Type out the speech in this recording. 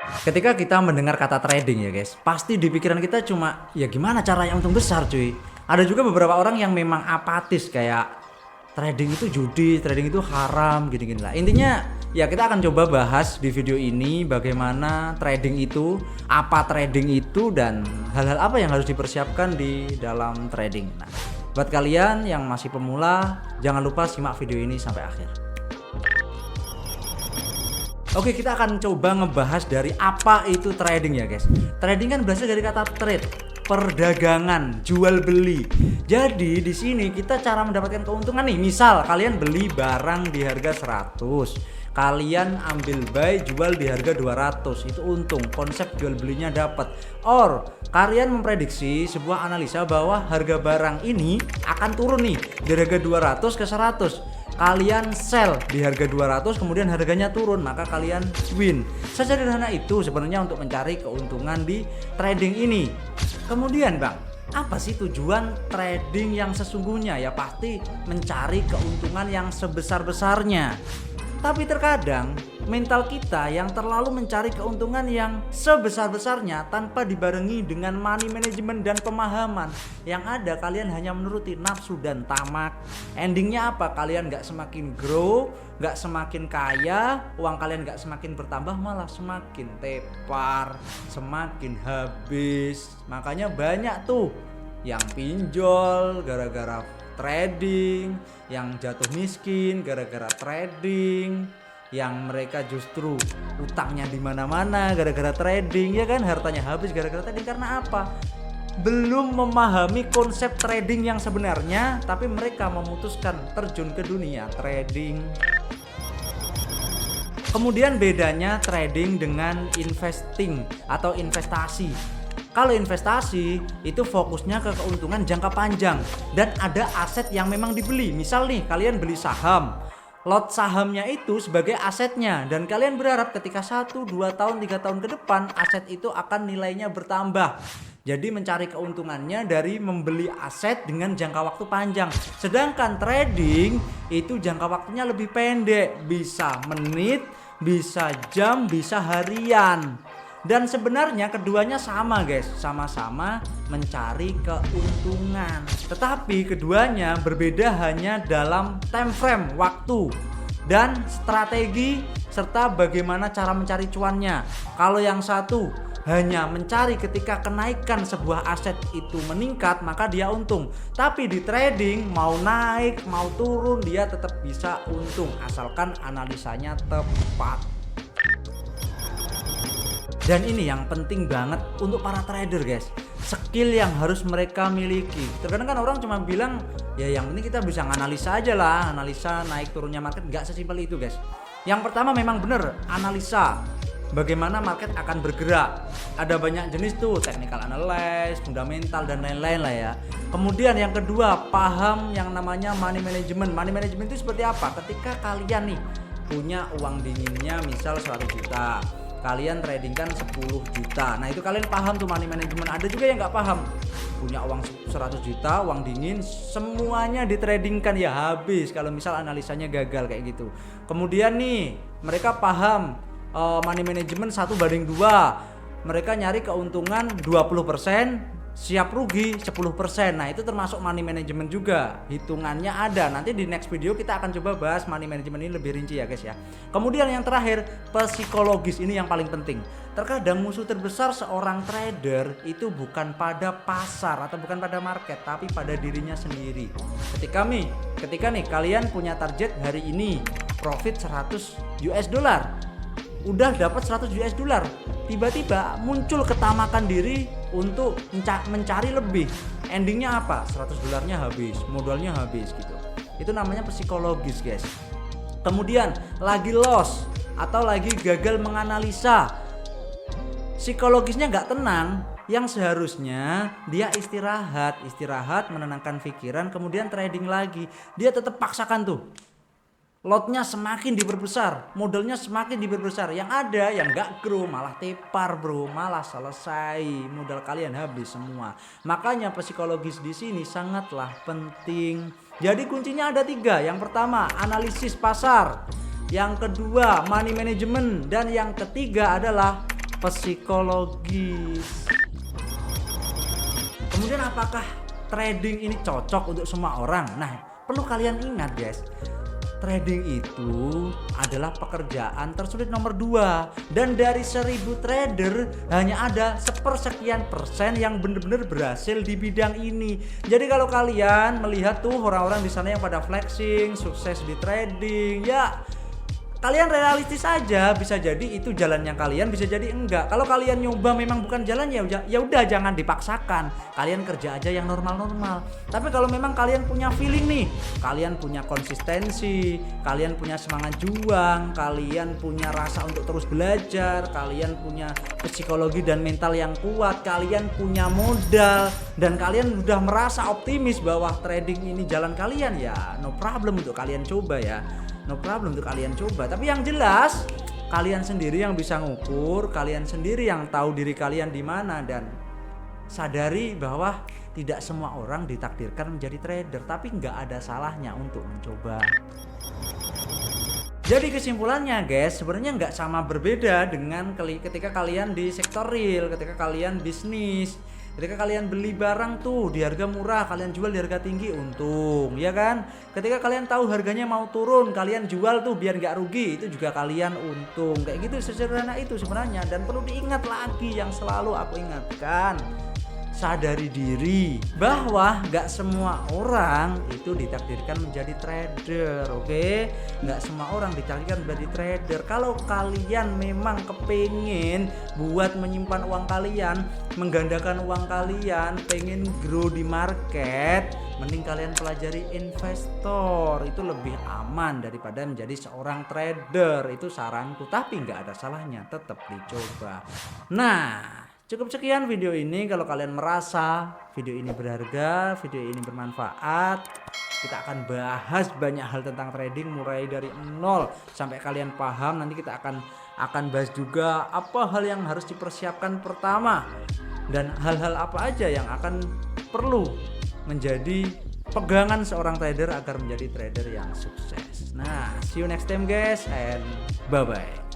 Ketika kita mendengar kata trading ya guys, pasti di pikiran kita cuma ya gimana caranya untung besar cuy. Ada juga beberapa orang yang memang apatis kayak trading itu judi, trading itu haram gini-gini lah. Intinya ya kita akan coba bahas di video ini bagaimana trading itu, apa trading itu dan hal-hal apa yang harus dipersiapkan di dalam trading. Nah, buat kalian yang masih pemula, jangan lupa simak video ini sampai akhir. Oke, kita akan coba ngebahas dari apa itu trading ya guys. Trading kan berasal dari kata trade, perdagangan, jual beli. Jadi di sini kita cara mendapatkan keuntungan nih. Misal kalian beli barang di harga 100, kalian ambil buy jual di harga 200, itu untung. Konsep jual belinya dapat. Or kalian memprediksi sebuah analisa bahwa harga barang ini akan turun nih dari harga 200 ke 100. Kalian sell di harga 200 kemudian harganya turun, maka kalian win. Sesederhana itu sebenarnya untuk mencari keuntungan di trading ini. Kemudian bang, apa sih tujuan trading yang sesungguhnya? Ya pasti mencari keuntungan yang sebesar-besarnya. Tapi terkadang mental kita yang terlalu mencari keuntungan yang sebesar-besarnya tanpa dibarengi dengan money management dan pemahaman. Yang ada kalian hanya menuruti nafsu dan tamak. Endingnya apa? Kalian gak semakin grow, gak semakin kaya, uang kalian gak semakin bertambah, malah semakin tepar, semakin habis. Makanya banyak tuh yang pinjol gara-gara trading, yang jatuh miskin gara-gara trading, yang mereka justru utangnya di mana-mana gara-gara trading, ya kan, hartanya habis gara-gara trading. Karena apa? Belum memahami konsep trading yang sebenarnya, tapi mereka memutuskan terjun ke dunia trading. Kemudian bedanya trading dengan investing atau investasi. Kalau investasi itu fokusnya ke keuntungan jangka panjang dan ada aset yang memang dibeli. Misal nih kalian beli saham, lot sahamnya itu sebagai asetnya dan kalian berharap ketika 1, 2 tahun, 3 tahun ke depan aset itu akan nilainya bertambah. Jadi mencari keuntungannya dari membeli aset dengan jangka waktu panjang. Sedangkan trading itu jangka waktunya lebih pendek, bisa menit, bisa jam, bisa harian. Dan sebenarnya keduanya sama guys, sama-sama mencari keuntungan. Tetapi keduanya berbeda hanya dalam time frame waktu dan strategi serta bagaimana cara mencari cuannya. Kalau yang satu hanya mencari ketika kenaikan sebuah aset itu meningkat, maka dia untung. Tapi di trading mau naik mau turun dia tetap bisa untung asalkan analisanya tepat. Dan ini yang penting banget untuk para trader guys, skill yang harus mereka miliki. Terkadang kan orang cuma bilang ya yang penting kita bisa nganalisa aja lah, analisa naik turunnya market. Gak sesimpel itu guys. Yang pertama memang bener analisa bagaimana market akan bergerak. Ada banyak jenis tuh, technical analysis, fundamental dan lain-lain lah ya. Kemudian yang kedua, paham yang namanya money management. Money management itu seperti apa? Ketika kalian nih punya uang dinginnya misal 100 juta, kalian trading kan 10 juta. Nah itu kalian paham tuh money management. Ada juga yang nggak paham, punya uang 100 juta uang dingin semuanya ditradingkan, ya habis kalau misal analisanya gagal kayak gitu. Kemudian nih mereka paham money management 1:2, mereka nyari keuntungan 20%, siap rugi 10%. Nah itu termasuk money management juga, hitungannya ada. Nanti di next video kita akan coba bahas money management ini lebih rinci ya guys ya. Kemudian yang terakhir, psikologis. Ini yang paling penting. Terkadang musuh terbesar seorang trader itu bukan pada pasar atau bukan pada market, tapi pada dirinya sendiri. Ketika nih kalian punya target hari ini profit 100 US dollar, udah dapat 100 US dollar, tiba-tiba muncul ketamakan diri untuk mencari lebih. Endingnya apa? 100 dolarnya habis, modalnya habis gitu. Itu namanya psikologis guys. Kemudian lagi loss atau lagi gagal menganalisa, psikologisnya nggak tenang. Yang seharusnya dia istirahat menenangkan pikiran, kemudian trading lagi. Dia tetap paksakan tuh, lotnya semakin diperbesar, modalnya semakin diperbesar. Yang ada yang gak grow malah tepar bro, malah selesai, modal kalian habis semua. Makanya psikologis di sini sangatlah penting. Jadi kuncinya ada 3. Yang pertama analisis pasar, yang kedua money management, dan yang ketiga adalah psikologis. Kemudian apakah trading ini cocok untuk semua orang? Nah, perlu kalian ingat guys, trading itu adalah pekerjaan tersulit nomor 2, dan dari 1000 trader hanya ada sepersekian persen yang benar-benar berhasil di bidang ini. Jadi kalau kalian melihat tuh orang-orang di sana yang pada flexing, sukses di trading, ya kalian realistis aja, bisa jadi itu jalannya kalian, bisa jadi enggak. Kalau kalian nyoba memang bukan jalan, ya udah jangan dipaksakan. Kalian kerja aja yang normal-normal. Tapi kalau memang kalian punya feeling nih, kalian punya konsistensi, kalian punya semangat juang, kalian punya rasa untuk terus belajar, kalian punya psikologi dan mental yang kuat, kalian punya modal, dan kalian udah merasa optimis bahwa trading ini jalan kalian, ya no problem untuk kalian coba ya. No problem untuk kalian coba. Tapi yang jelas kalian sendiri yang bisa ngukur, kalian sendiri yang tahu diri kalian di mana, dan sadari bahwa tidak semua orang ditakdirkan menjadi trader, tapi nggak ada salahnya untuk mencoba. Jadi kesimpulannya guys, sebenarnya nggak sama berbeda dengan ketika kalian di sektor real, ketika kalian bisnis. Ketika kalian beli barang tuh di harga murah, kalian jual di harga tinggi, untung, ya kan? Ketika kalian tahu harganya mau turun, kalian jual tuh biar nggak rugi, itu juga kalian untung. Kayak gitu, sesederhana itu sebenarnya. Dan perlu diingat lagi yang selalu aku ingatkan, sadari diri bahwa nggak semua orang itu ditakdirkan menjadi trader, oke? Nggak semua orang ditakdirkan menjadi trader. Kalau kalian memang kepingin buat menyimpan uang kalian, menggandakan uang kalian, pengen grow di market, mending kalian pelajari investor. Itu lebih aman daripada menjadi seorang trader. Itu saranku, tapi nggak ada salahnya, tetap dicoba. Nah, cukup sekian video ini. Kalau kalian merasa video ini berharga, video ini bermanfaat, kita akan bahas banyak hal tentang trading mulai dari nol sampai kalian paham. Nanti kita akan bahas juga apa hal yang harus dipersiapkan pertama, dan hal-hal apa aja yang akan perlu menjadi pegangan seorang trader agar menjadi trader yang sukses. Nah, see you next time guys, and bye bye.